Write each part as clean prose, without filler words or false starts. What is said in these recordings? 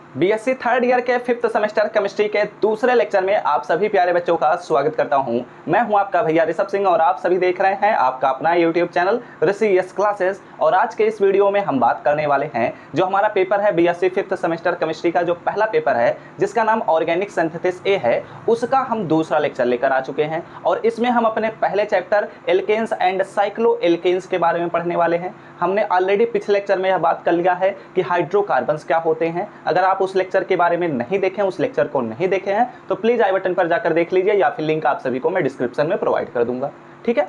BSc third year के 5th semester chemistry के दूसरे लेक्चर में आप सभी प्यारे बच्चों का स्वागत करता हूं। मैं हूं आपका भैया ऋषभ सिंह और आप सभी देख रहे हैं आपका अपना यूट्यूब चैनल ऋषि यस क्लासेस। और आज के इस वीडियो में हम बात करने वाले हैं जो हमारा पेपर है बीएससी 5th सेमेस्टर केमिस्ट्री का जो पहला पेपर है जिसका नाम ऑर्गेनिक सिंथेसिस ए है, उसका हम दूसरा लेक्चर लेकर आ चुके हैं। और इसमें हम अपने पहले chapter alkanes and cycloalkanes के बारे में पढ़ने वाले हैं। हमने ऑलरेडी पिछले लेक्चर में यह बात कर लिया है कि हाइड्रोकार्बन्स क्या होते हैं। अगर आप उस लेक्चर के बारे में नहीं देखें, उस लेक्चर को नहीं देखे हैं तो प्लीज आई बटन पर जाकर देख लीजिए या फिर लिंक आप सभी को मैं डिस्क्रिप्शन में प्रोवाइड कर दूंगा। ठीक है,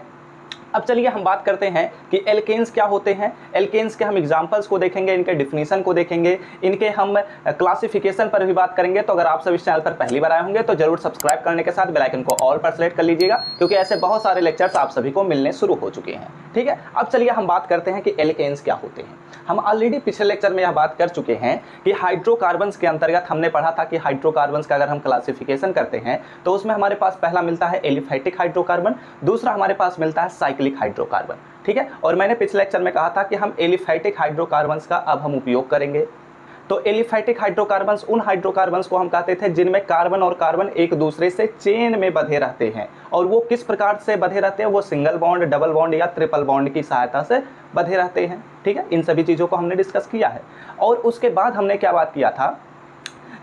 अब चलिए हम बात करते हैं कि एल्केन्स क्या होते हैं। एल्केन्स के हम एग्जांपल्स को देखेंगे, इनके डिफिनीशन को देखेंगे, इनके हम क्लासिफिकेशन पर भी बात करेंगे। तो अगर आप सब इस चैनल पर पहली बार आए होंगे तो जरूर सब्सक्राइब करने के साथ बेल आइकन को ऑल पर सेलेक्ट कर लीजिएगा, क्योंकि ऐसे बहुत सारे लेक्चर्स आप सभी को मिलने शुरू हो चुके हैं। ठीक है, अब चलिए हम बात करते हैं कि एल्केन्स क्या होते हैं। हम ऑलरेडी पिछले लेक्चर में यह बात कर चुके हैं कि हाइड्रोकार्बन्स के अंतर्गत हमने पढ़ा था कि हाइड्रोकार्बन्स का अगर हम क्लासिफिकेशन करते हैं तो उसमें हमारे पास पहला मिलता है एलिफैटिक हाइड्रोकार्बन, दूसरा हमारे पास मिलता है साइक्लिक हाइड्रोकार्बन। ठीक है, और मैंने पिछले लेक्चर में कहा था कि हम एलिफैटिक हाइड्रोकार्बन्स का अब हम उपयोग करेंगे। तो एलिफैटिक हाइड्रोकार्बन्स उन हाइड्रोकार्बन्स को हम कहते थे जिनमें कार्बन और कार्बन एक दूसरे से चेन में बंधे रहते हैं। और वो किस प्रकार से बंधे रहते हैं, वो सिंगल बॉन्ड, डबल बॉन्ड या ट्रिपल बॉन्ड की सहायता से बंधे रहते हैं। ठीक है, इन सभी चीज़ों को हमने डिस्कस किया है। और उसके बाद हमने क्या बात किया था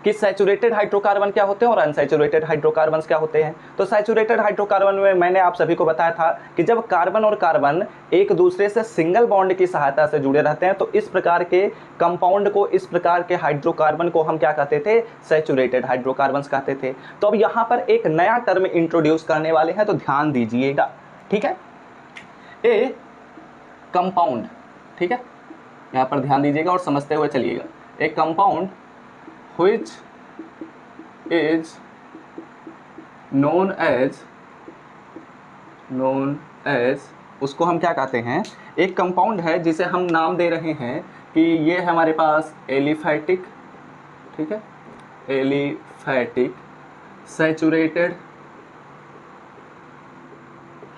कि सैचुरेटेड हाइड्रोकार्बन क्या होते हैं और अनसैचुरेटेड हाइड्रोकार्बन्स क्या होते हैं। तो सैचुरेटेड हाइड्रोकार्बन में मैंने आप सभी को बताया था कि जब कार्बन और कार्बन एक दूसरे से सिंगल बॉन्ड की सहायता से जुड़े रहते हैं तो इस प्रकार के कंपाउंड को, इस प्रकार के हाइड्रोकार्बन को हम क्या कहते थे, सैचुरेटेड हाइड्रोकार्बन्स कहते थे। तो अब यहाँ पर एक नया टर्म इंट्रोड्यूस करने वाले हैं, तो ध्यान दीजिएगा। ठीक है, ए कंपाउंड, ठीक है, यहाँ पर ध्यान दीजिएगा और समझते हुए चलिएगा। ए compound which is known as उसको हम क्या कहते हैं, एक कंपाउंड है जिसे हम नाम दे रहे हैं कि ये है हमारे पास एलिफैटिक, ठीक है, एलिफैटिक सैचुरेटेड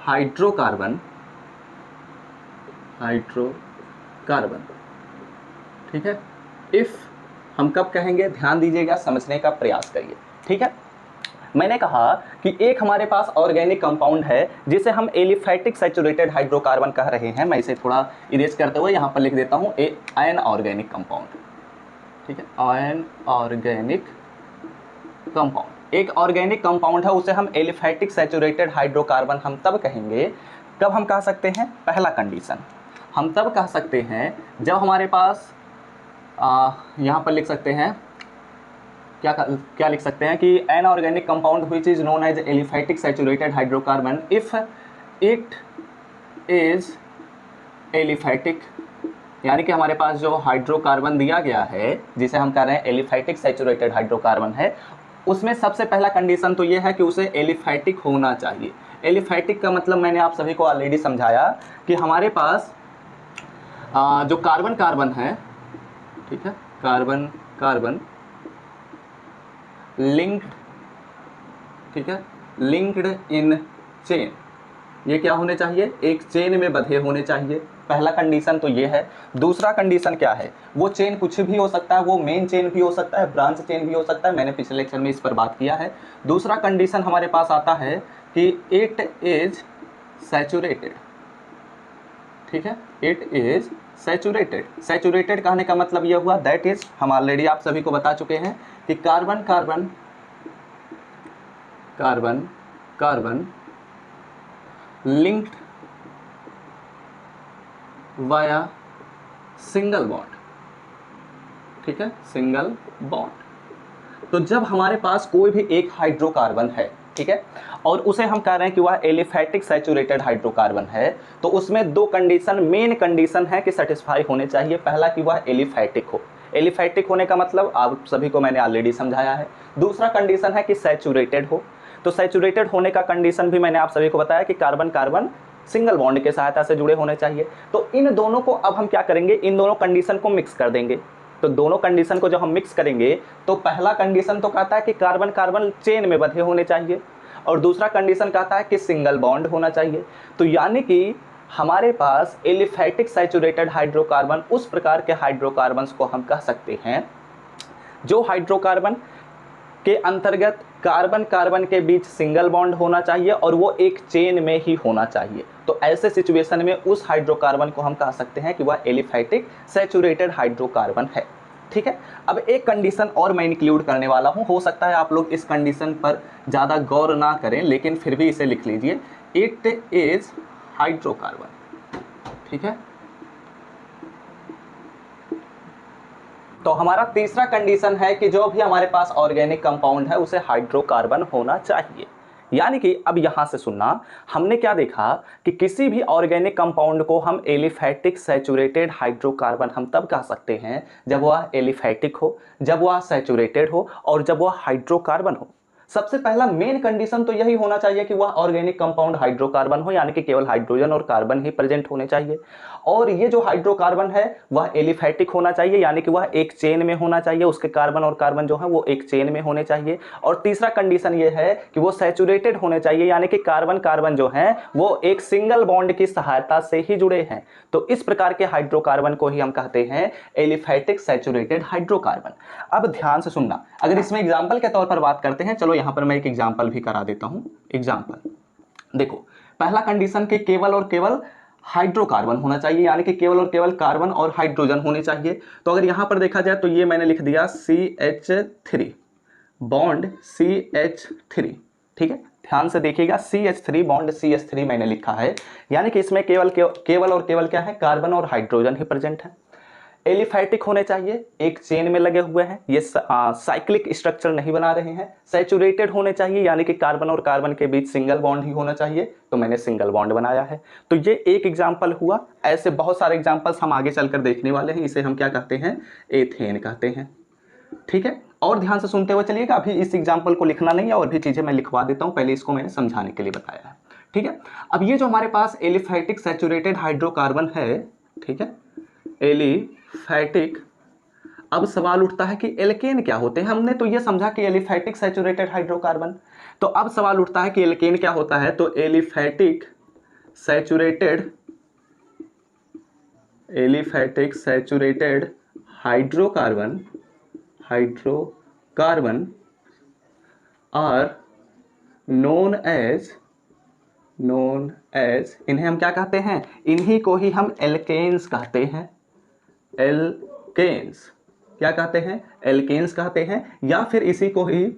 हाइड्रोकार्बन, ठीक है। इफ हम कब कहेंगे, ध्यान दीजिएगा, समझने का प्रयास करिए। ठीक है, मैंने कहा कि एक हमारे पास ऑर्गेनिक कंपाउंड है जिसे हम एलिफैटिक सैचुरेटेड हाइड्रोकार्बन कह रहे हैं। मैं इसे थोड़ा इरेज करते हुए यहाँ पर लिख देता हूँ एन ऑर्गेनिक कंपाउंड। ठीक है, एन ऑर्गेनिक कंपाउंड एक ऑर्गेनिक कंपाउंड है, उसे हम एलिफैटिक सैचुरेटेड हाइड्रोकार्बन हम तब कहेंगे, कब हम कह सकते हैं, पहला कंडीशन हम तब कह सकते हैं जब हमारे पास यहाँ पर लिख सकते हैं, क्या लिख सकते हैं कि an organic compound which is known as aliphatic saturated hydrocarbon if it is aliphatic, यानी कि हमारे पास जो हाइड्रोकार्बन दिया गया है जिसे हम कह रहे हैं एलिफैटिक सैचुरेटेड हाइड्रोकार्बन है, उसमें सबसे पहला कंडीशन तो ये है कि उसे एलिफैटिक होना चाहिए। एलिफैटिक का मतलब मैंने आप सभी को ऑलरेडी समझाया कि हमारे पास जो कार्बन कार्बन है, ठीक है, कार्बन कार्बन लिंक्ड, ठीक है, लिंक्ड इन चेन, ये क्या होने चाहिए, एक चेन में बंधे होने चाहिए। पहला कंडीशन तो ये है। दूसरा कंडीशन क्या है, वो चेन कुछ भी हो सकता है, वो मेन चेन भी हो सकता है, ब्रांच चेन भी हो सकता है, मैंने पिछले लेक्चर में इस पर बात किया है। दूसरा कंडीशन हमारे पास आता है कि इट इज सैचुरेटेड, ठीक है, इट इज सैचुरेटेड। सैचुरेटेड कहने का मतलब यह हुआ दैट इज, हम ऑलरेडी आप सभी को बता चुके हैं कि carbon carbon carbon carbon linked via single bond, ठीक है, सिंगल बॉन्ड। तो जब हमारे पास कोई भी एक हाइड्रोकार्बन है, ठीक है, और उसे हम कह रहे हैं कि वह एलिफैटिक सैचुरेटेड हाइड्रोकार्बन है, तो उसमें दो कंडीशन, मेन कंडीशन है कि सेटिस्फाई होने चाहिए। पहला कि वह एलिफैटिक हो, एलिफैटिक होने का मतलब आप सभी को मैंने ऑलरेडी समझाया है। दूसरा कंडीशन है कि सैचुरेटेड हो, तो सैचुरेटेड होने का कंडीशन भी मैंने आप सभी को बताया कि कार्बन कार्बन सिंगल बॉन्ड के सहायता से जुड़े होने चाहिए। तो इन दोनों को अब हम क्या करेंगे, इन दोनों कंडीशन को मिक्स कर देंगे। तो दोनों कंडीशन को जब हम मिक्स करेंगे तो पहला कंडीशन तो कहता है कि कार्बन कार्बन चेन में बंधे होने चाहिए, और दूसरा कंडीशन कहता है कि सिंगल बॉन्ड होना चाहिए। तो यानी कि हमारे पास एलिफैटिक सैचुरेटेड हाइड्रोकार्बन उस प्रकार के हाइड्रोकार्बन्स को हम कह सकते हैं जो हाइड्रोकार्बन के अंतर्गत कार्बन कार्बन के बीच सिंगल बॉन्ड होना चाहिए और वो एक चेन में ही होना चाहिए। तो ऐसे सिचुएशन में उस हाइड्रोकार्बन को हम कह सकते हैं कि वह एलिफैटिक सैचुरेटेड हाइड्रोकार्बन है। ठीक है, अब एक कंडीशन और मैं इंक्लूड करने वाला हूं, हो सकता है आप लोग इस कंडीशन पर ज़्यादा गौर ना करें, लेकिन फिर भी इसे लिख लीजिए, इट इज हाइड्रोकार्बन। ठीक है, तो हमारा तीसरा कंडीशन है कि जो भी हमारे पास ऑर्गेनिक कंपाउंड है उसे हाइड्रोकार्बन होना चाहिए। यानी कि अब यहां से सुनना, हमने क्या देखा कि किसी भी ऑर्गेनिक कंपाउंड को हम एलिफैटिक सैचुरेटेड हाइड्रोकार्बन हम तब कह सकते हैं जब वह एलिफैटिक हो, जब वह सैचुरेटेड हो और जब वह हाइड्रोकार्बन हो। सबसे पहला मेन कंडीशन तो यही होना चाहिए कि वह ऑर्गेनिक कंपाउंड हाइड्रोकार्बन हो, यानी कि केवल हाइड्रोजन और कार्बन ही प्रेजेंट होने चाहिए। और ये जो हाइड्रोकार्बन है वह एलिफैटिक होना चाहिए, यानी कि वह एक चेन में होना चाहिए, उसके कार्बन और कार्बन जो है वो एक चेन में होने चाहिए। और तीसरा कंडीशन ये है कि वो सैचुरेटेड होने चाहिए, यानी कि कार्बन कार्बन जो है वो एक सिंगल बॉन्ड की सहायता से ही जुड़े हैं। तो इस प्रकार के हाइड्रोकार्बन को ही हम कहते हैं एलिफैटिक सैचुरेटेड हाइड्रोकार्बन। अब ध्यान से सुनना, अगर इसमें एग्जाम्पल के तौर पर बात करते हैं, चलो यहां पर मैं एक एग्जाम्पल भी करा देता हूं। एग्जाम्पल देखो, पहला कंडीशन के केवल और केवल हाइड्रोकार्बन होना चाहिए, यानी कि केवल और केवल कार्बन और हाइड्रोजन होने चाहिए। तो अगर यहां पर देखा जाए तो ये मैंने लिख दिया CH3 बॉन्ड CH3। ठीक है, ध्यान से देखिएगा, CH3 बॉन्ड CH3 मैंने लिखा है, यानी कि इसमें केवल और केवल क्या है, कार्बन और हाइड्रोजन ही प्रेजेंट है। एलिफैटिक होने चाहिए, एक चेन में लगे हुए हैं, ये साइक्लिक स्ट्रक्चर नहीं बना रहे हैं। सैचुरेटेड होने चाहिए, यानी कि कार्बन और कार्बन के बीच सिंगल बॉन्ड ही होना चाहिए, तो मैंने सिंगल बॉन्ड बनाया है। तो ये एक एग्जांपल हुआ, ऐसे बहुत सारे एग्जांपल्स हम आगे चलकर देखने वाले हैं। इसे हम क्या कहते हैं, एथेन कहते हैं। ठीक है, और ध्यान से सुनते हुए चलिएगा, अभी इस एग्जाम्पल को लिखना नहीं है, और भी चीजें मैं लिखवा देता हूं, पहले इसको मैंने समझाने के लिए बताया है। ठीक है, अब ये जो हमारे पास एलिफैटिक सैचुरेटेड हाइड्रोकार्बन है, ठीक है, एलिफैटिक, अब सवाल उठता है कि एल्केन क्या होते हैं। हमने तो ये समझा कि एलिफैटिक सैचुरेटेड हाइड्रोकार्बन, तो अब सवाल उठता है कि एल्केन क्या होता है। तो aliphatic saturated hydrocarbon are known as, इन्हें हम क्या कहते हैं, इन्हीं को ही हम एल्केन्स कहते हैं। एल्केन्स क्या कहते हैं, एल्केन्स कहते हैं, या फिर इसी को ही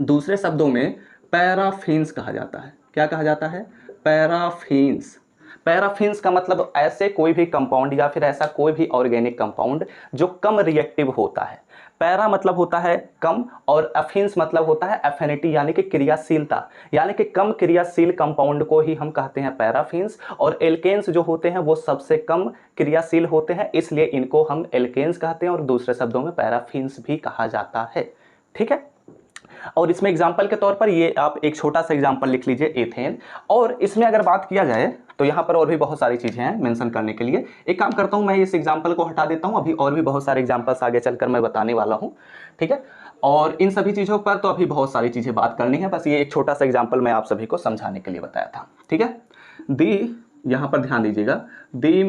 दूसरे शब्दों में पैराफिन्स कहा जाता है। क्या कहा जाता है, पैराफिन्स। पैराफिन्स का मतलब ऐसे कोई भी कंपाउंड या फिर ऐसा कोई भी ऑर्गेनिक कंपाउंड जो कम रिएक्टिव होता है। पैरा मतलब होता है कम, और अफिन्स मतलब होता है एफिनिटी, यानी कि क्रियाशीलता, यानी कि कम क्रियाशील कंपाउंड को ही हम कहते हैं पैराफिन्स। और एल्केन्स जो होते हैं वो सबसे कम क्रियाशील होते हैं, इसलिए इनको हम एल्केन्स कहते हैं, और दूसरे शब्दों में पैराफिन्स भी कहा जाता है। ठीक है, और इसमें एग्जाम्पल के तौर पर ये आप एक छोटा सा एग्जाम्पल लिख लीजिए, एथेन। और इसमें अगर बात किया जाए तो यहाँ पर और भी बहुत सारी चीजें हैं मेंशन करने के लिए। एक काम करता हूँ, मैं इस एग्जाम्पल को हटा देता हूँ, अभी और भी बहुत सारे एग्जाम्पल्स आगे चलकर मैं बताने वाला हूँ। ठीक है, और इन सभी चीजों पर तो अभी बहुत सारी चीजें बात करनी है, बस ये एक छोटा सा एग्जाम्पल मैं आप सभी को समझाने के लिए बताया था। ठीक है, यहाँ पर ध्यान दीजिएगा, the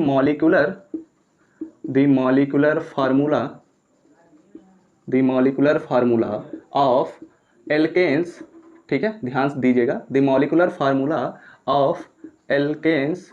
molecular formula of alkanes. ठीक है, ध्यान दीजिएगा, the molecular formula of alkanes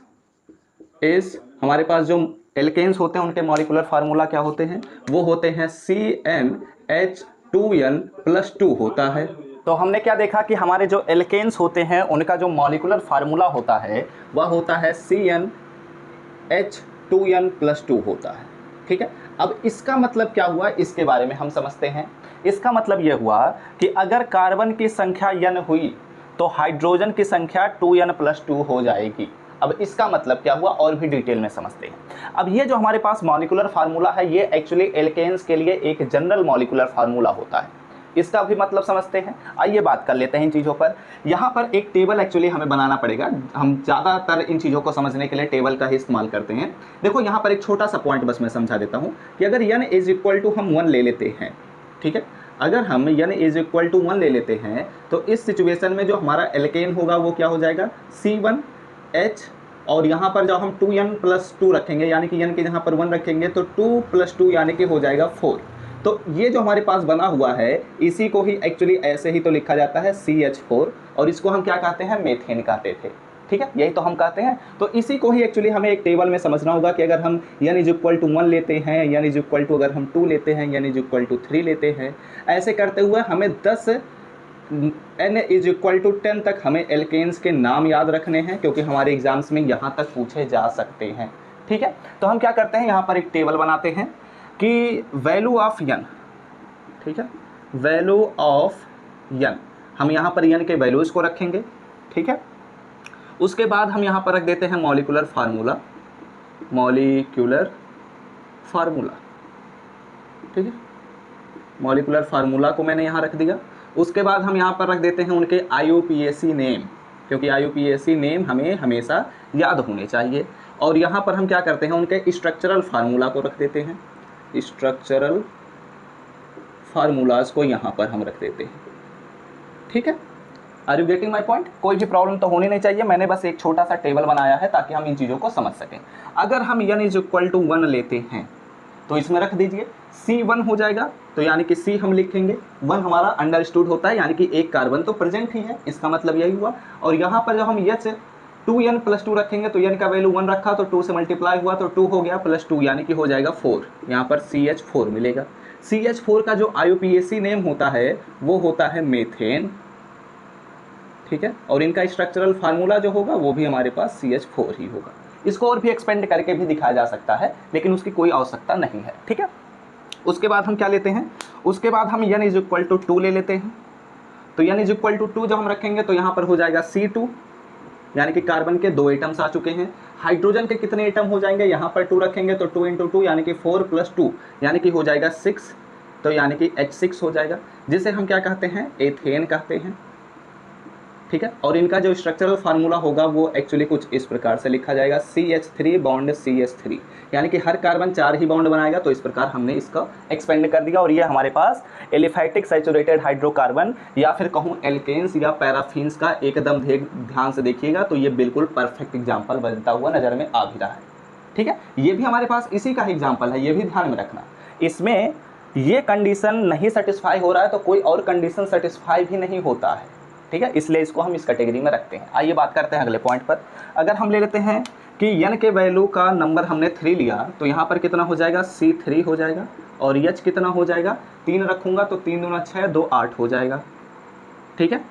is, हमारे पास जो एल्केन्स होते हैं उनके मॉलिक्यूलर फार्मूला क्या होते हैं, वो होते हैं CnH2n+2 होता है। तो हमने क्या देखा कि हमारे जो एल्केन्स होते हैं उनका जो मॉलिक्यूलर फार्मूला होता है वह होता है CnH2n+2 होता है। ठीक है, अब इसका मतलब क्या हुआ, इसके बारे में हम समझते हैं। इसका मतलब यह हुआ कि अगर कार्बन की संख्या n हुई तो हाइड्रोजन की संख्या 2n+2 हो जाएगी। अब इसका मतलब क्या हुआ, और भी डिटेल में समझते हैं। अब ये जो हमारे पास मॉलिक्यूलर फार्मूला है ये एक्चुअली एल्केन्स के लिए एक जनरल मॉलिक्यूलर फार्मूला होता है, इसका भी मतलब समझते हैं। आइए बात कर लेते हैं इन चीज़ों पर। यहाँ पर एक टेबल एक्चुअली हमें बनाना पड़ेगा, हम ज़्यादातर इन चीज़ों को समझने के लिए टेबल का ही इस्तेमाल करते हैं। देखो यहाँ पर एक छोटा सा पॉइंट बस मैं समझा देता हूँ कि अगर n = हम 1 ले लेते हैं, ठीक है, अगर हम n = 1 ले लेते हैं तो इस सिचुएशन में जो हमारा एल्केन होगा वो क्या हो जाएगा, C1H, और यहाँ पर जब हम 2n+2 रखेंगे, यानी कि n के यहाँ पर 1 रखेंगे तो 2 + 2 यानी कि हो जाएगा 4। तो ये जो हमारे पास बना हुआ है इसी को ही एक्चुअली ऐसे ही तो लिखा जाता है CH4, और इसको हम क्या कहते हैं, मेथेन कहते थे। ठीक है, यही तो हम कहते हैं। तो इसी को ही एक्चुअली हमें एक टेबल में समझना होगा कि अगर हम n=1 लेते हैं, n= अगर हम 2 लेते हैं, n=3 लेते हैं, ऐसे करते हुए हमें 10 n=10 तक हमें एल्केन्स के नाम याद रखने हैं, क्योंकि हमारे एग्जाम्स में यहाँ तक पूछे जा सकते हैं। ठीक है, तो हम क्या करते हैं, यहाँ पर एक टेबल बनाते हैं कि वैल्यू ऑफ n, ठीक है, वैल्यू ऑफ n, हम यहाँ पर n के वैल्यूज़ को रखेंगे। ठीक है, उसके बाद हम यहाँ पर रख देते हैं मॉलिक्यूलर फार्मूला, मॉलिक्यूलर फार्मूला। ठीक है, मॉलिक्यूलर फार्मूला को मैंने यहाँ रख दिया। उसके बाद हम यहाँ पर रख देते हैं उनके IUPAC नेम, क्योंकि IUPAC नेम हमें हमेशा याद होने चाहिए। और यहाँ पर हम क्या करते हैं, उनके स्ट्रक्चरल फार्मूला को रख देते हैं, स्ट्रक्चरल फार्मूलाज को यहाँ पर हम रख देते हैं। ठीक है, are you getting my point? कोई भी प्रॉब्लम तो होनी नहीं चाहिए, मैंने बस एक छोटा सा टेबल बनाया है ताकि हम इन चीज़ों को समझ सकें। अगर हम n=1 लेते हैं तो इसमें रख दीजिए C1 हो जाएगा, तो यानी कि C हम लिखेंगे, 1 हमारा अंडरस्टूड होता है, यानी कि एक कार्बन तो प्रेजेंट ही है, इसका मतलब यही हुआ। और यहाँ पर जब हम H2n+2 रखेंगे तो n का वैल्यू 1 रखा तो 2 से मल्टीप्लाई हुआ तो 2 हो गया, +2 यानी कि हो जाएगा 4, यहाँ पर CH4 मिलेगा। CH4 का जो IUPAC नेम होता है वो होता है मेथेन। ठीक है, और इनका स्ट्रक्चरल फार्मूला जो होगा वो भी हमारे पास CH4 ही होगा। इसको और भी एक्सपेंड करके भी दिखाया जा सकता है, लेकिन उसकी कोई आवश्यकता नहीं है। ठीक है, उसके बाद हम क्या लेते हैं, उसके बाद हम n=2 ले लेते हैं। तो n=2 जब हम रखेंगे तो यहाँ पर हो जाएगा C2, यानी कि कार्बन के 2 एटम्स आ चुके हैं। हाइड्रोजन के कितने एटम हो जाएंगे, यहाँ पर 2 रखेंगे तो 2 × 2 यानी कि 4 + 2 यानी कि हो जाएगा 6, तो यानी कि H6 हो जाएगा, जिसे हम क्या कहते हैं, एथेन कहते हैं। ठीक है, और इनका जो स्ट्रक्चरल फार्मूला होगा वो एक्चुअली कुछ इस प्रकार से लिखा जाएगा, CH3 बॉन्ड CH3, यानी कि हर कार्बन 4 ही बॉन्ड बनाएगा। तो इस प्रकार हमने इसका एक्सपेंड कर दिया, और ये हमारे पास एलिफैटिक सैचुरेटेड हाइड्रोकार्बन या फिर कहूँ एल्केन्स या पैराफिन्स का एकदम ध्यान से देखिएगा तो ये बिल्कुल परफेक्ट एग्जाम्पल बनता हुआ नज़र में आ भी रहा है। ठीक है, ये भी हमारे पास इसी का एग्जाम्पल है, ये भी ध्यान में रखना। इसमें ये कंडीशन नहीं सेटिस्फाई हो रहा है तो कोई और कंडीशन सेटिस्फाई भी नहीं होता है। ठीक है, इसलिए इसको हम इस कैटेगरी में रखते हैं। आइए बात करते हैं अगले पॉइंट पर। अगर हम ले लेते हैं कि n के वैल्यू का नंबर हमने 3 लिया तो यहाँ पर कितना हो जाएगा, C3 हो जाएगा, और H कितना हो जाएगा, 3 रखूँगा तो 3 दूना 6, 2 8 हो जाएगा। ठीक है,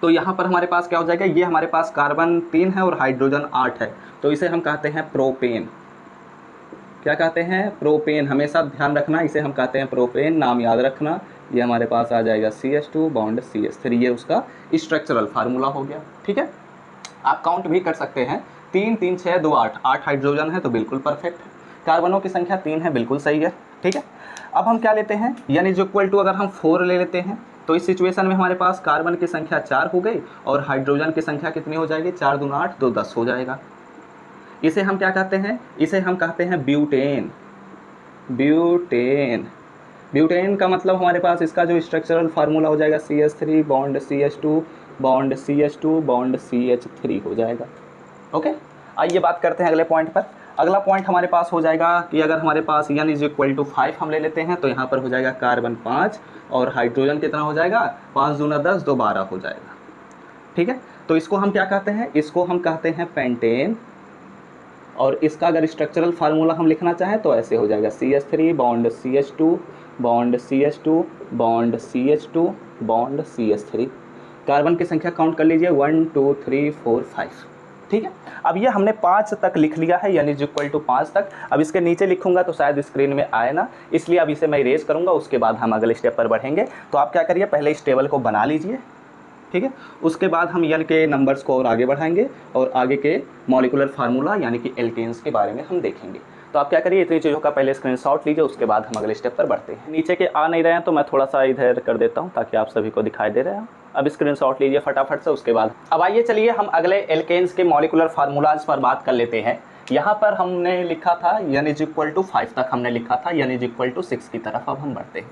तो यहाँ पर हमारे पास क्या हो जाएगा, ये हमारे पास कार्बन 3 है और हाइड्रोजन 8 है, तो इसे हम कहते हैं प्रोपेन। क्या कहते हैं, प्रोपेन। हमेशा ध्यान रखना, इसे हम कहते हैं प्रोपेन, नाम याद रखना। ये हमारे पास आ जाएगा CH2 बॉन्ड CH3, ये उसका स्ट्रक्चरल फार्मूला हो गया। ठीक है, आप काउंट भी कर सकते हैं, 3 3 6 2 8, 8 हाइड्रोजन है तो बिल्कुल परफेक्ट है। कार्बनों की संख्या 3 है, बिल्कुल सही है। ठीक है, अब हम क्या लेते हैं, n=, अगर हम 4 ले लेते हैं तो इस सिचुएशन में हमारे पास कार्बन की संख्या 4 हो गई और हाइड्रोजन की संख्या कितनी हो जाएगी, 4 दूना 8, 2 10 हो जाएगा। इसे हम क्या कहते हैं, इसे हम कहते हैं ब्यूटेन। ब्यूटेन, ब्यूटेन का मतलब हमारे पास इसका जो स्ट्रक्चरल फार्मूला हो जाएगा CH3 bond CH2 bond CH2 bond CH3 हो जाएगा। ओके, आइए बात करते हैं अगले पॉइंट पर। अगला पॉइंट हमारे पास हो जाएगा कि अगर हमारे पास n=5 हम ले लेते हैं तो यहाँ पर हो जाएगा कार्बन 5 और हाइड्रोजन कितना हो जाएगा, 5 दूना 10, 2 12 हो जाएगा। ठीक है, तो इसको हम क्या कहते हैं, इसको हम कहते हैं पेंटेन। और इसका अगर स्ट्रक्चरल फार्मूला हम लिखना चाहें तो ऐसे हो जाएगा, CH3 bond CH2 bond CH2 bond CH2 bond CH3। Carbon की संख्या काउंट कर लीजिए, 1 2 3 4 5। ठीक है, अब ये हमने 5 तक लिख लिया है, n=5 तक। अब इसके नीचे लिखूंगा तो शायद स्क्रीन में आए ना, इसलिए अब इसे मैं इरेज करूंगा, उसके बाद हम अगले स्टेप पर बढ़ेंगे। तो आप क्या करिए, पहले इस टेबल को बना लीजिए। ठीक है, उसके बाद हम n के नंबर्स को और आगे बढ़ाएंगे और आगे के मॉलिक्यूलर फार्मूला यानी कि एल्केन्स के बारे में हम देखेंगे। तो आप क्या करिए, इतनी चीज़ों का पहले स्क्रीनशॉट लीजिए, उसके बाद हम अगले स्टेप पर बढ़ते हैं। नीचे के आ नहीं रहे हैं तो मैं थोड़ा सा इधर कर देता हूं ताकि आप सभी को दिखाई दे रहे हैं। अब स्क्रीनशॉट लीजिए फटाफट से, उसके बाद अब आइए चलिए हम अगले एल्केन्स के मॉलिक्यूलर फार्मूलाज पर बात कर लेते हैं। यहाँ पर हमने लिखा था n=5 तक हमने लिखा था, n=6 की तरफ अब हम बढ़ते हैं।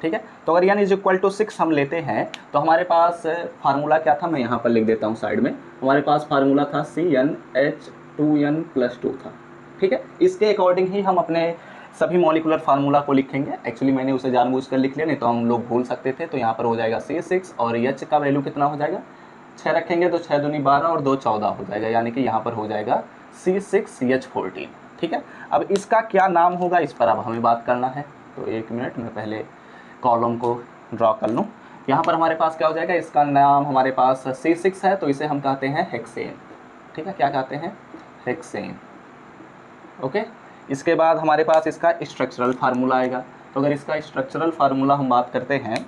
ठीक है, तो अगर n=6 हम लेते हैं तो हमारे पास फार्मूला क्या था, मैं यहाँ पर लिख देता हूँ साइड में। हमारे पास फार्मूला था CnH2n+2 था। ठीक है, इसके अकॉर्डिंग ही हम अपने सभी मॉलिकुलर फार्मूला को लिखेंगे। एक्चुअली मैंने उसे जानबूझकर लिख लिया, नहीं तो हम लोग भूल सकते थे। तो यहाँ पर हो जाएगा C6 और H का वैल्यू कितना हो जाएगा, 6 रखेंगे तो 6 दूनी 12 और 2 14 हो जाएगा, यानी कि यहाँ पर हो जाएगा C6H14। ठीक है, अब इसका क्या नाम होगा इस पर अब हमें बात करना है। तो एक मिनट, मैं पहले कॉलम को ड्रॉ कर लूँ। यहाँ पर हमारे पास क्या हो जाएगा, इसका नाम हमारे पास C6 है तो इसे हम कहते हैं हेक्सेन। ठीक है, क्या कहते हैं, हेक्सेन। ओके, इसके बाद हमारे पास इसका स्ट्रक्चरल फार्मूला आएगा। तो अगर इसका स्ट्रक्चरल फार्मूला हम बात करते हैं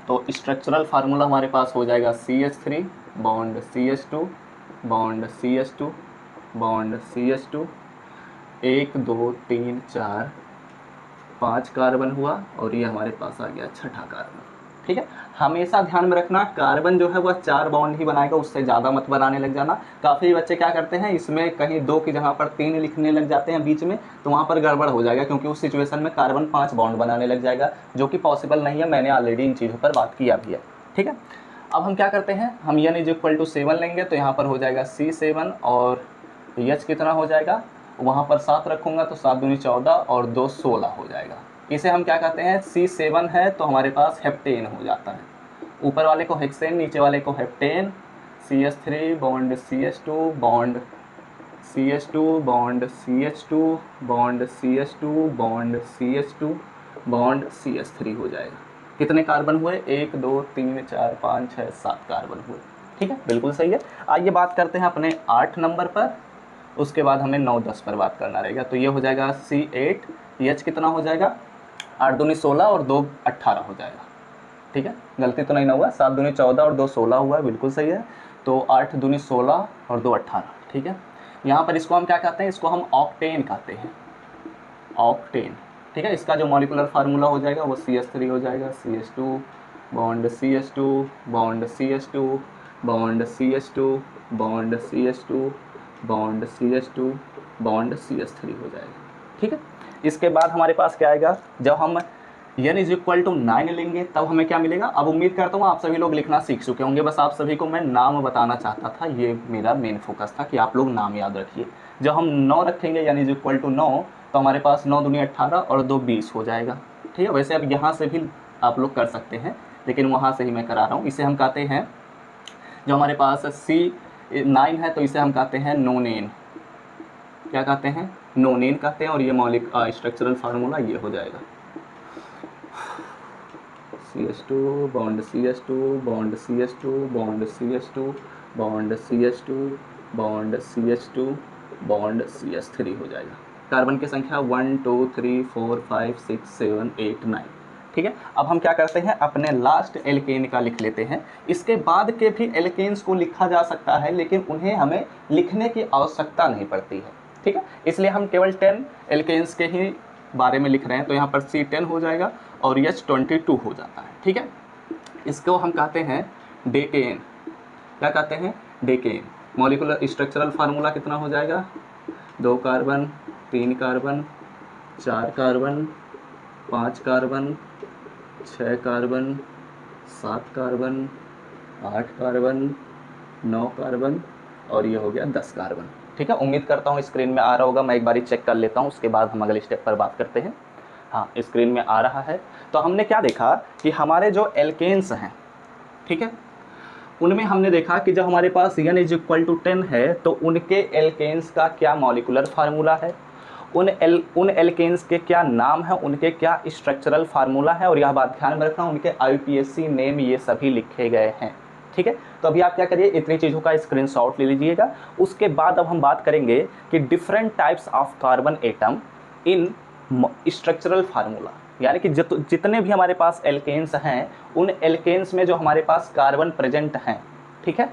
तो स्ट्रक्चरल फार्मूला हमारे पास हो जाएगा CH3 bond CH2 bond CH2 bond CH2, 1 2 3 4 5 carbon हुआ और ये हमारे पास आ गया छठा कार्बन। ठीक है, हमेशा ध्यान में रखना कार्बन जो है वह 4 बॉन्ड ही बनाएगा, उससे ज़्यादा मत बनाने लग जाना। काफ़ी बच्चे क्या करते हैं, इसमें कहीं 2 की जगह पर 3 लिखने लग जाते हैं बीच में, तो वहाँ पर गड़बड़ हो जाएगा, क्योंकि उस सिचुएशन में कार्बन 5 बॉन्ड बनाने लग जाएगा, जो कि पॉसिबल नहीं है। मैंने ऑलरेडी इन चीज़ों पर बात किया भी है। ठीक है, अब हम क्या करते हैं, हम n = 7 लेंगे तो यहाँ पर हो जाएगा C7 और H कितना हो जाएगा, वहाँ पर 7 रखूँगा तो 7 दूनी 14 और 2 16 हो जाएगा। इसे हम क्या कहते हैं, C7 है तो हमारे पास हेप्टेन हो जाता है। ऊपर वाले को हेक्सेन, नीचे वाले को heptane. CH3 bond CH2 bond CH2 bond CH2 bond CH2 bond CH2 bond CH3 हो जाएगा। कितने कार्बन हुए, 1 2 3 4 5 6 7 कार्बन हुए। ठीक है, बिल्कुल सही है। आइए बात करते हैं अपने 8 नंबर पर, उसके बाद हमें 9 10 पर बात करना रहेगा। तो ये हो जाएगा C8, H कितना हो जाएगा, 8 दूनी 16 और 2 18 हो जाएगा। ठीक है, गलती तो नहीं ना हुआ, 7 दूनी 14 और 2 16 हुआ है, बिल्कुल सही है। तो 8 दूनी 16 और 2 18। ठीक है, यहाँ पर इसको हम क्या कहते हैं, इसको हम ऑक्टेन कहते हैं, ऑक्टेन। ठीक है, इसका जो मॉलिकुलर फार्मूला हो जाएगा वो CH3 हो जाएगा, CH2 bond CH2 bond CH2 bond CH2 bond CH2 bond CH2 bond CH3 हो जाएगा। ठीक है, इसके बाद हमारे पास क्या आएगा, जब हम n = 9 लेंगे तब हमें क्या मिलेगा। अब उम्मीद करता हूँ आप सभी लोग लिखना सीख चुके होंगे, बस आप सभी को मैं नाम बताना चाहता था, ये मेरा मेन फोकस था कि आप लोग नाम याद रखिए। जब हम 9 रखेंगे n = 9 तो हमारे पास 9 दूनी 18 और 2 20 हो जाएगा। ठीक है, वैसे अब यहाँ से भी आप लोग कर सकते हैं, लेकिन वहाँ से ही मैं करा रहा हूँ। इसे हम कहते हैं, जो हमारे पास C9 है तो इसे हम कहते हैं नोनेन। क्या कहते हैं, नोनेन कहते हैं। और ये मौलिक स्ट्रक्चरल फार्मूला ये हो जाएगा CH2 bond CH2 bond CH2 bond CH2 bond CH2 bond CH2 bond CH3 हो जाएगा। कार्बन की संख्या 1 2 3 4 5 6 7 8 9। ठीक है, अब हम क्या करते हैं, अपने लास्ट एल्केन का लिख लेते हैं। इसके बाद के भी एल्केन्स को लिखा जा सकता है, लेकिन उन्हें हमें लिखने की आवश्यकता नहीं पड़ती है। ठीक है, इसलिए हम केवल 10 एल्केन्स के ही बारे में लिख रहे हैं। तो यहाँ पर C10 हो जाएगा और H22 हो जाता है। ठीक है, इसको हम कहते हैं डेकेन। क्या कहते हैं, डेकेन। मॉलिकुलर स्ट्रक्चरल फार्मूला कितना हो जाएगा, 2 carbon 3 carbon 4 carbon 5 carbon 6 carbon 7 carbon 8 carbon 9 carbon और ये हो गया 10 कार्बन। ठीक है, उम्मीद करता हूँ स्क्रीन में आ रहा होगा। मैं एक बारी चेक कर लेता हूँ, उसके बाद हम अगले स्टेप पर बात करते हैं। हाँ, स्क्रीन में आ रहा है। तो हमने क्या देखा कि हमारे जो एल्केन्स हैं, ठीक है, उनमें हमने देखा कि जब हमारे पास n = 10 है तो उनके एल्केन्स का क्या मॉलिकुलर फार्मूला है, उन एल्केन्स के क्या नाम है, उनके क्या स्ट्रक्चरल फार्मूला है, और यह बात ध्यान में रखना उनके IUPAC नेम ये सभी लिखे गए हैं। ठीक है, तो अभी आप क्या करिए, इतनी चीज़ों का स्क्रीनशॉट ले लीजिएगा। उसके बाद अब हम बात करेंगे कि different types of carbon atom in structural formula, यानी कि जितने भी हमारे पास एल्केन्स हैं, उन एल्केन्स में जो हमारे पास कार्बन प्रेजेंट हैं, ठीक है,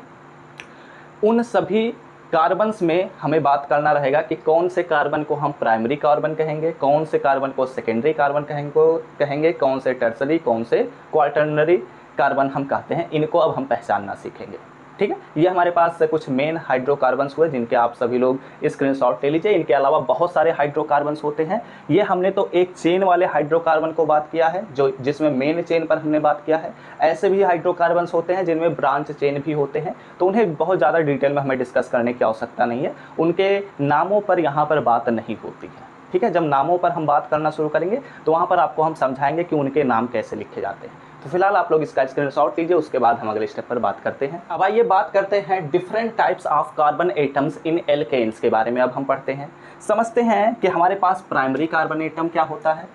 उन सभी कार्बन्स में हमें बात करना रहेगा कि कौन से कार्बन को हम प्राइमरी कार्बन कहेंगे, कौन से कार्बन को सेकेंडरी कार्बन कहेंगे, कौन से टर्सरी, कौन से क्वार्टरनरी कार्बन हम कहते हैं। इनको अब हम पहचानना सीखेंगे। ठीक है, ये हमारे पास कुछ मेन हाइड्रोकार्बन्स हुए जिनके आप सभी लोग स्क्रीनशॉट ले लीजिए। इनके अलावा बहुत सारे हाइड्रोकार्बन्स होते हैं। ये हमने तो एक चेन वाले हाइड्रोकार्बन को बात किया है, जिसमें मेन चेन पर हमने बात किया है। ऐसे भी हाइड्रोकार्बन्स होते हैं जिनमें ब्रांच चेन भी होते हैं, तो उन्हें बहुत ज़्यादा डिटेल में हमें डिस्कस करने की आवश्यकता नहीं है, उनके नामों पर यहाँ पर बात नहीं होती है। ठीक है, जब नामों पर हम बात करना शुरू करेंगे तो वहाँ पर आपको हम समझाएंगे कि उनके नाम कैसे लिखे जाते हैं। तो फिलहाल आप लोग इसका स्क्रीनशॉट लीजिए, उसके बाद हम अगले स्टेप पर बात करते हैं। अब आइए बात करते हैं different types of carbon atoms in alkanes के बारे में। अब हम पढ़ते हैं, समझते हैं कि हमारे पास प्राइमरी कार्बन एटम क्या होता है।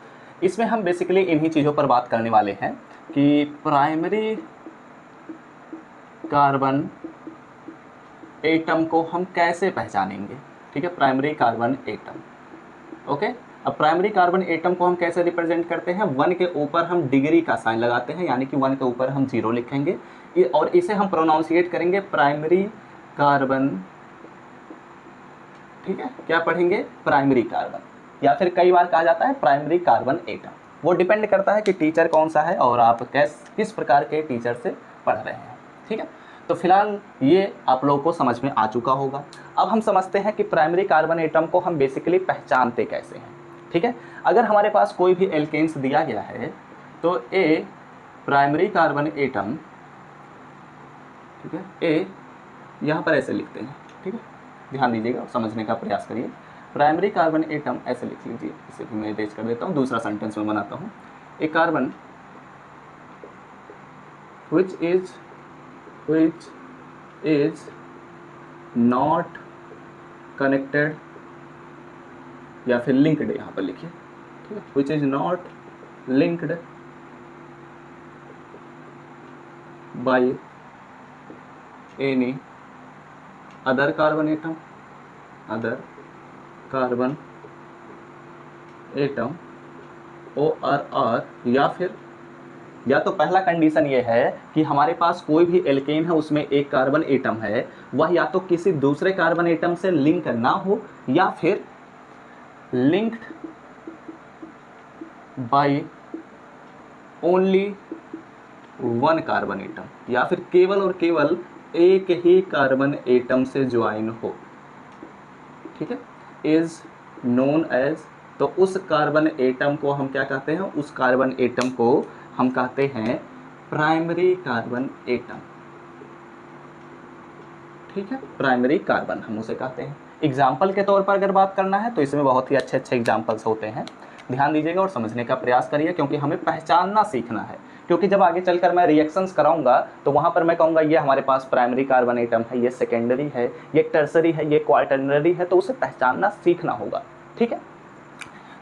इसमें हम बेसिकली इन्हीं चीज़ों पर बात करने वाले हैं कि प्राइमरी कार्बन एटम को हम कैसे पहचानेंगे। ठीक है, प्राइमरी कार्बन एटम। ओके, अब प्राइमरी कार्बन एटम को हम कैसे रिप्रेजेंट करते हैं, 1 के ऊपर हम डिग्री का साइन लगाते हैं, यानी कि 1 के ऊपर हम 0 लिखेंगे और इसे हम प्रोनाउंसिएट करेंगे प्राइमरी कार्बन। ठीक है, क्या पढ़ेंगे, प्राइमरी कार्बन, या फिर कई बार कहा जाता है प्राइमरी कार्बन एटम। वो डिपेंड करता है कि टीचर कौन सा है और आप किस प्रकार के टीचर से पढ़ रहे हैं। ठीक है, तो फिलहाल ये आप लोगों को समझ में आ चुका होगा। अब हम समझते हैं कि प्राइमरी कार्बन एटम को हम बेसिकली पहचानते कैसे हैं। ठीक है, अगर हमारे पास कोई भी एल्केन्स दिया गया है तो ए प्राइमरी कार्बन एटम, ठीक है, ए यहाँ पर ऐसे लिखते हैं। ठीक है, ध्यान दीजिएगा, समझने का प्रयास करिए। प्राइमरी कार्बन एटम ऐसे लिख लीजिए, इसे भी मैं इरेज कर देता हूँ, दूसरा सेंटेंस में बनाता हूँ। ए carbon which is not connected, या फिर linked यहाँ पर लिखिए। ठीक है, which is not linked by any other carbon atom, OR, या तो पहला कंडीशन ये है कि हमारे पास कोई भी एल्केन है उसमें एक कार्बन एटम है, वह या तो किसी दूसरे कार्बन एटम से लिंक ना हो, या फिर linked by only 1 carbon atom, या फिर केवल और केवल एक ही कार्बन एटम से ज्वाइन हो। ठीक है, इज नोन एज, तो उस कार्बन एटम को हम क्या कहते हैं, उस कार्बन एटम को हम कहते हैं प्राइमरी कार्बन एटम। ठीक है, प्राइमरी कार्बन हम उसे कहते हैं। एग्जाम्पल के तौर पर अगर बात करना है तो इसमें बहुत ही अच्छे अच्छे एग्जाम्पल्स होते हैं, ध्यान दीजिएगा और समझने का प्रयास करिए, क्योंकि हमें पहचानना सीखना है। क्योंकि जब आगे चलकर मैं रिएक्शंस कराऊंगा तो वहां पर मैं कहूँगा ये हमारे पास प्राइमरी कार्बन एटम है, ये सेकेंडरी है, ये टर्सरी है, ये क्वार्टरनरी है, तो उसे पहचानना सीखना होगा। ठीक है,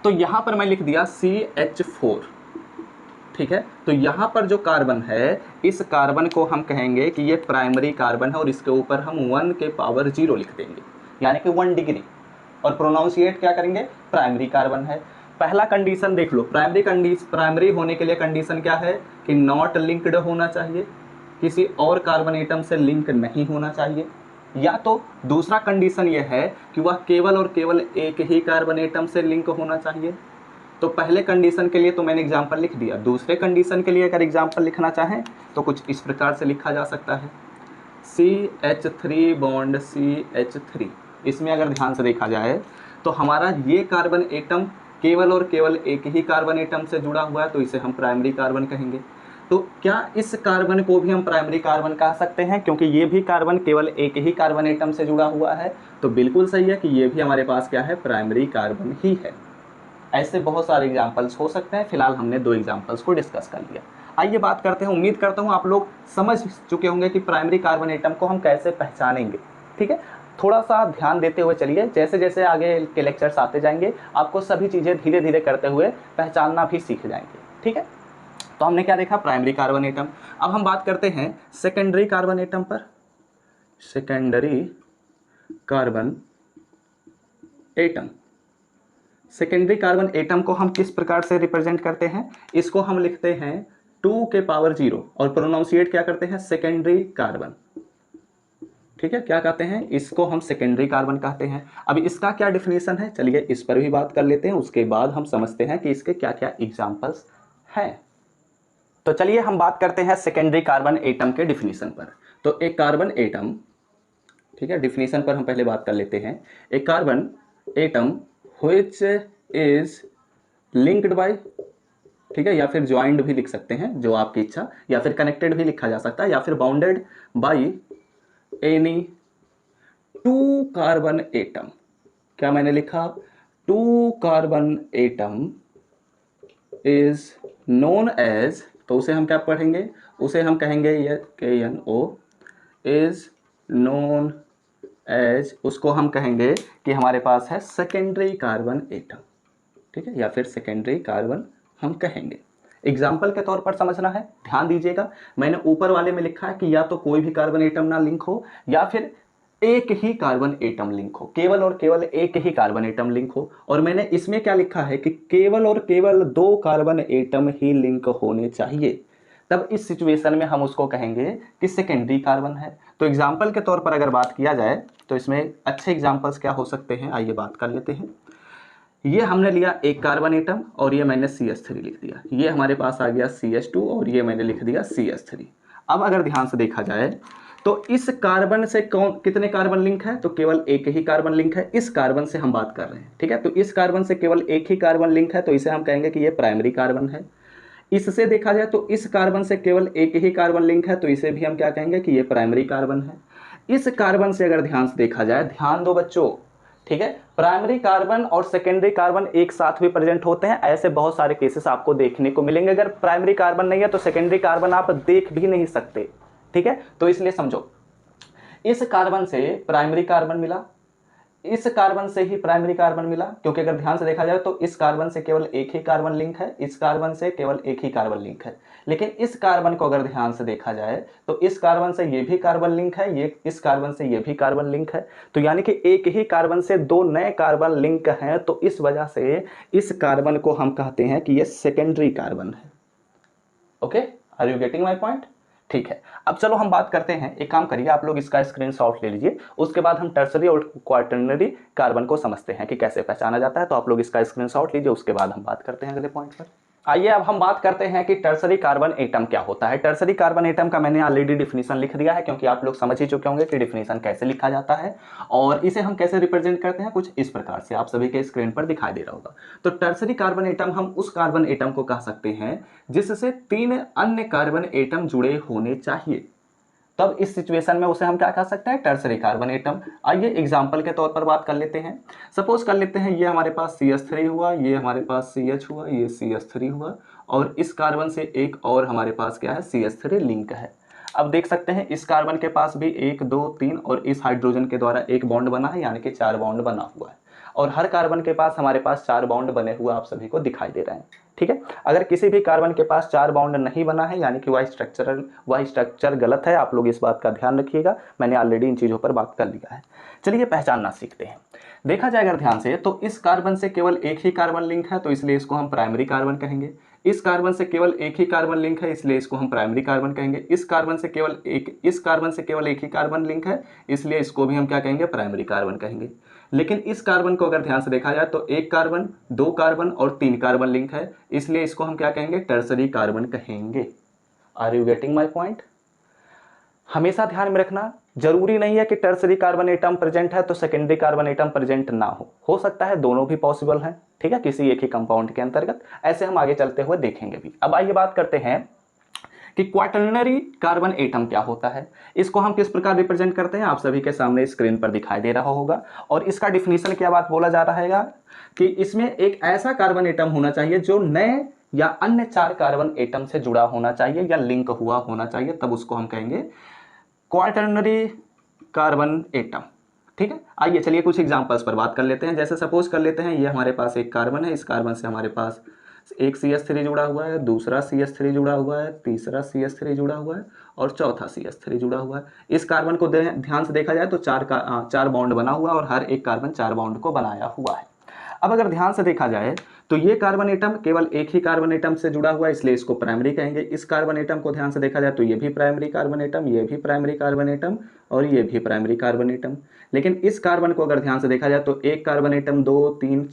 तो यहाँ पर मैं लिख दिया CH4। ठीक है, तो यहाँ पर जो कार्बन है, इस कार्बन को हम कहेंगे कि ये प्राइमरी कार्बन है और इसके ऊपर हम 1 के पावर 0 लिख देंगे, यानी कि 1 डिग्री, और प्रोनाउंसिएट क्या करेंगे, प्राइमरी कार्बन है। पहला कंडीशन देख लो, प्राइमरी होने के लिए कंडीशन क्या है कि नॉट लिंक्ड होना चाहिए, किसी और कार्बन एटम से लिंक नहीं होना चाहिए, या तो दूसरा कंडीशन यह है कि वह केवल और केवल एक ही कार्बन एटम से लिंक होना चाहिए। तो पहले कंडीशन के लिए तो मैंने एग्जाम्पल लिख दिया, दूसरे कंडीशन के लिए अगर एग्जाम्पल लिखना चाहें तो कुछ इस प्रकार से लिखा जा सकता है, CH3 बॉन्ड CH3। इसमें अगर ध्यान से देखा जाए तो हमारा ये कार्बन एटम केवल और केवल एक ही कार्बन एटम से जुड़ा हुआ है, तो इसे हम प्राइमरी कार्बन कहेंगे। तो क्या इस कार्बन को भी हम प्राइमरी कार्बन कह सकते हैं, क्योंकि ये भी कार्बन केवल एक ही कार्बन एटम से जुड़ा हुआ है? तो बिल्कुल सही है कि ये भी हमारे पास क्या है, प्राइमरी कार्बन ही है। ऐसे बहुत सारे एग्जाम्पल्स हो सकते हैं, फिलहाल हमने 2 एग्जाम्पल्स को डिस्कस कर लिया। आइए बात करते हैं, उम्मीद करता हूँ आप लोग समझ चुके होंगे कि प्राइमरी कार्बन एटम को हम कैसे पहचानेंगे। ठीक है, थोड़ा सा ध्यान देते हुए चलिए, जैसे जैसे आगे के लेक्चर्स आते जाएंगे आपको सभी चीज़ें धीरे धीरे करते हुए पहचानना भी सीख जाएंगे। ठीक है, तो हमने क्या देखा, प्राइमरी कार्बन एटम। अब हम बात करते हैं सेकेंडरी कार्बन एटम पर। Secondary carbon atom, secondary carbon atom को हम किस प्रकार से रिप्रेजेंट करते हैं, इसको हम लिखते हैं 2 के पावर 0 और प्रोनाउंसिएट क्या करते हैं, सेकेंडरी कार्बन। ठीक है, क्या कहते हैं, इसको हम सेकेंडरी कार्बन कहते हैं। अब इसका क्या डिफिनेशन है, चलिए इस पर भी बात कर लेते हैं, उसके बाद हम समझते हैं कि इसके क्या क्या एग्जाम्पल्स हैं। तो चलिए हम बात करते हैं सेकेंडरी कार्बन एटम के डिफिनेशन पर। तो एक कार्बन एटम, ठीक है, डिफिनेशन पर हम पहले बात कर लेते हैं। एक carbon atom which is linked by, ठीक है, या फिर ज्वाइंट भी लिख सकते हैं, जो आपकी इच्छा, या फिर कनेक्टेड भी लिखा जा सकता है, या फिर bounded by any 2 carbon atom. क्या मैंने लिखा, 2 carbon atom is known as, तो उसे हम क्या पढ़ेंगे, उसे हम कहेंगे ये KNO इज नोन एज, उसको हम कहेंगे कि हमारे पास है सेकेंडरी कार्बन एटम, ठीक है, या फिर सेकेंडरी कार्बन हम कहेंगे। एग्जाम्पल के तौर पर समझना है, ध्यान दीजिएगा, मैंने ऊपर वाले में लिखा है कि या तो कोई भी कार्बन एटम ना लिंक हो या फिर एक ही कार्बन एटम लिंक हो, केवल और केवल एक ही कार्बन एटम लिंक हो, और मैंने इसमें क्या लिखा है कि केवल और केवल 2 कार्बन एटम ही लिंक होने चाहिए, तब इस सिचुएशन में हम उसको कहेंगे कि सेकेंडरी कार्बन है। तो एग्जाम्पल के तौर पर अगर बात किया जाए तो इसमें अच्छे एग्जाम्पल्स क्या हो सकते हैं, आइए बात कर लेते हैं। ये हमने लिया एक कार्बन एटम और ये मैंने CH3 लिख दिया, ये हमारे पास आ गया CH2 और ये मैंने लिख दिया CH3। अब अगर ध्यान से देखा जाए तो इस कार्बन से कौन कितने कार्बन लिंक है, तो केवल एक ही कार्बन लिंक है, इस कार्बन से हम बात कर रहे हैं, ठीक है। तो इस कार्बन से केवल एक ही कार्बन लिंक है, तो इसे हम कहेंगे कि ये प्राइमरी कार्बन है। इससे देखा जाए तो इस कार्बन से केवल एक ही कार्बन लिंक है, तो इसे भी हम क्या कहेंगे कि ये प्राइमरी कार्बन है। इस कार्बन से अगर ध्यान से देखा जाए, ध्यान दो बच्चों, ठीक है, प्राइमरी कार्बन और सेकेंडरी कार्बन एक साथ भी प्रेजेंट होते हैं, ऐसे बहुत सारे केसेस आपको देखने को मिलेंगे। अगर प्राइमरी कार्बन नहीं है तो सेकेंडरी कार्बन आप देख भी नहीं सकते, ठीक है। तो इसलिए समझो, इस कार्बन से प्राइमरी कार्बन मिला, इस कार्बन से ही प्राइमरी कार्बन मिला, क्योंकि अगर ध्यान से देखा जाए तो इस कार्बन से केवल एक ही कार्बन लिंक है, इस कार्बन से केवल एक ही कार्बन लिंक है। लेकिन इस कार्बन को अगर ध्यान से देखा जाए तो इस कार्बन से ये भी कार्बन लिंक है, ये इस कार्बन से ये भी कार्बन लिंक है, तो यानी कि एक ही कार्बन से 2 नए कार्बन लिंक हैं, तो इस वजह से इस कार्बन को हम कहते हैं कि ये सेकेंडरी कार्बन है। Okay, are you getting my point? ठीक है, अब चलो हम बात करते हैं, एक काम करिए आप लोग इसका स्क्रीनशॉट ले लीजिए, उसके बाद हम टर्सरी और क्वाटर्नरी कार्बन को समझते हैं कि कैसे पहचाना जाता है। तो आप लोग इसका स्क्रीनशॉट लीजिए, उसके बाद हम बात करते हैं अगले पॉइंट पर। आइए अब हम बात करते हैं कि टर्सरी कार्बन एटम क्या होता है। टर्सरी कार्बन एटम का मैंने ऑलरेडी डिफिनीशन लिख दिया है, क्योंकि आप लोग समझ ही चुके होंगे कि डिफिनीशन कैसे लिखा जाता है और इसे हम कैसे रिप्रेजेंट करते हैं, कुछ इस प्रकार से आप सभी के स्क्रीन पर दिखाई दे रहा होगा। तो टर्सरी कार्बन एटम हम उस कार्बन एटम को कह सकते हैं जिससे 3 अन्य कार्बन एटम जुड़े होने चाहिए, तब इस सिचुएशन में उसे हम क्या कह सकते हैं, टर्सरी कार्बन एटम। आइए एग्जांपल के तौर पर बात कर लेते हैं। सपोज कर लेते हैं ये हमारे पास CH3 हुआ, ये हमारे पास CH हुआ, ये CH3 हुआ, और इस कार्बन से एक और हमारे पास क्या है, CH3 लिंक है। अब देख सकते हैं इस कार्बन के पास भी 1 2 3 और इस हाइड्रोजन के द्वारा एक बॉन्ड बना है, यानी कि 4 बॉन्ड बना हुआ है, और हर कार्बन के पास हमारे पास 4 बॉन्ड बने हुए आप सभी को दिखाई दे रहे हैं, ठीक है। अगर किसी भी कार्बन के पास 4 बॉन्ड नहीं बना है, यानी कि वह स्ट्रक्चर गलत है, आप लोग इस बात का ध्यान रखिएगा, मैंने ऑलरेडी इन चीज़ों पर बात कर लिया है। चलिए पहचानना सीखते हैं। देखा जाए अगर ध्यान से तो इस कार्बन से केवल एक ही कार्बन लिंक है, तो इसलिए इसको हम प्राइमरी कार्बन कहेंगे। इस कार्बन से केवल एक ही कार्बन लिंक है, इसलिए इसको हम प्राइमरी कार्बन कहेंगे। इस कार्बन से केवल एक ही कार्बन लिंक है, इसलिए इसको भी हम क्या कहेंगे, प्राइमरी कार्बन कहेंगे। लेकिन इस कार्बन को अगर ध्यान से देखा जाए तो एक कार्बन, 2 कार्बन और 3 कार्बन लिंक है, इसलिए इसको हम क्या कहेंगे, टर्सरी कार्बन कहेंगे। Are you getting my point? हमेशा ध्यान में रखना, जरूरी नहीं है कि टर्सरी कार्बन एटम प्रेजेंट है तो सेकेंडरी कार्बन एटम प्रेजेंट ना हो सकता है दोनों भी पॉसिबल है, ठीक है, किसी एक ही कंपाउंड के अंतर्गत। ऐसे हम आगे चलते हुए देखेंगे भी। अब आइए बात करते हैं कि क्वाटर्नरी कार्बन एटम क्या होता है, इसको हम किस प्रकार रिप्रेजेंट करते हैं, आप सभी के सामने स्क्रीन पर दिखाई दे रहा होगा। और इसका डिफिनीशन क्या बात बोला जा रहा है कि इसमें एक ऐसा कार्बन एटम होना चाहिए जो नए या अन्य 4 कार्बन एटम से जुड़ा होना चाहिए या लिंक हुआ होना चाहिए, तब उसको हम कहेंगे क्वाटर्नरी कार्बन एटम, ठीक है। आइए चलिए कुछ एग्जांपल्स पर बात कर लेते हैं। जैसे सपोज कर लेते हैं ये हमारे पास एक कार्बन है, इस कार्बन से हमारे पास एक CH3 जुड़ा हुआ है, दूसरा CH3 जुड़ा हुआ है, तीसरा CH3 जुड़ा हुआ है और चौथा CH3 जुड़ा हुआ है। इस कार्बन को ध्यान से देखा जाए तो 4 बॉन्ड बना हुआ है और हर एक कार्बन 4 बॉन्ड को बनाया हुआ है। अब अगर ध्यान से देखा जाए तो ये कार्बन एटम केवल एक ही कार्बन एटम से जुड़ा हुआ है, इसलिए इसको प्राइमरी कहेंगे। इस कार्बन एटम को ध्यान से देखा जाए तो ये भी प्राइमरी कार्बन एटम, ये भी प्राइमरी कार्बन एटम और ये भी प्राइमरी कार्बन एटम। लेकिन इस कार्बन को अगर ध्यान से देखा जाए तो एक कार्बन एटम 2 3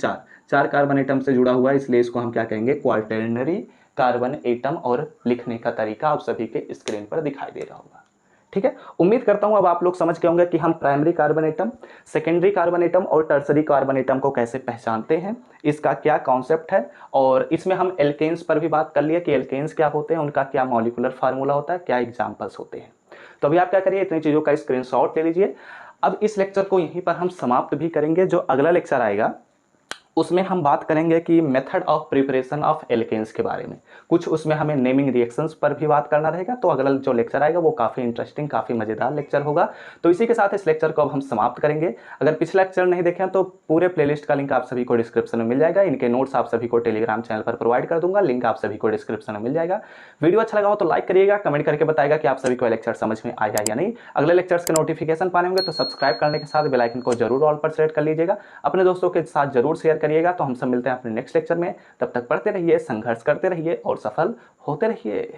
4 कार्बन एटम से जुड़ा हुआ है, इसलिए इसको हम क्या कहेंगे, क्वाटर्नरी कार्बन एटम। और लिखने का तरीका आप सभी के स्क्रीन पर दिखाई दे रहा होगा, ठीक है। उम्मीद करता हूं अब आप लोग समझ गए होंगे कि हम primary carbon atom, secondary carbon atom और टर्सरी कार्बन एटम को कैसे पहचानते हैं, इसका क्या कॉन्सेप्ट है। और इसमें हम एल्केन्स पर भी बात कर लिया कि एल्केन्स क्या होते हैं, उनका क्या मॉलिक्यूलर फार्मूला होता है, क्या एग्जांपल्स होते हैं। तो अभी आप क्या करिए, इतनी चीज़ों का स्क्रीनशॉट ले लीजिए। अब इस लेक्चर को यहीं पर हम समाप्त भी करेंगे। जो अगला लेक्चर आएगा उसमें हम बात करेंगे कि method of preparation of alkanes के बारे में। कुछ उसमें हमें नेमिंग रिएक्शंस पर भी बात करना रहेगा। तो अगला जो लेक्चर आएगा वो काफ़ी इंटरेस्टिंग, काफ़ी मज़ेदार लेक्चर होगा। तो इसी के साथ इस लेक्चर को अब हम समाप्त करेंगे। अगर पिछला लेक्चर नहीं देखें तो पूरे प्लेलिस्ट का लिंक आप सभी को डिस्क्रिप्शन में मिल जाएगा। इनके नोट्स आप सभी को टेलीग्राम चैनल पर प्रोवाइड कर दूंगा, लिंक आप सभी को डिस्क्रिप्शन में मिल जाएगा। वीडियो अच्छा लगा हो तो लाइक करिएगा, कमेंट करके बताएगा कि आप सभी को लेक्चर समझ में आया या नहीं। अगले लेक्चर्स के नोटिफिकेशन पाने होंगे तो सब्सक्राइब करने के साथ बेल आइकन को जरूर ऑल पर सेलेक्ट कर लीजिएगा। अपने दोस्तों के साथ जरूर शेयर करिएगा। तो हम सब मिलते हैं अपने नेक्स्ट लेक्चर में। तब तक पढ़ते रहिए, संघर्ष करते रहिए और सफल होते रहिए।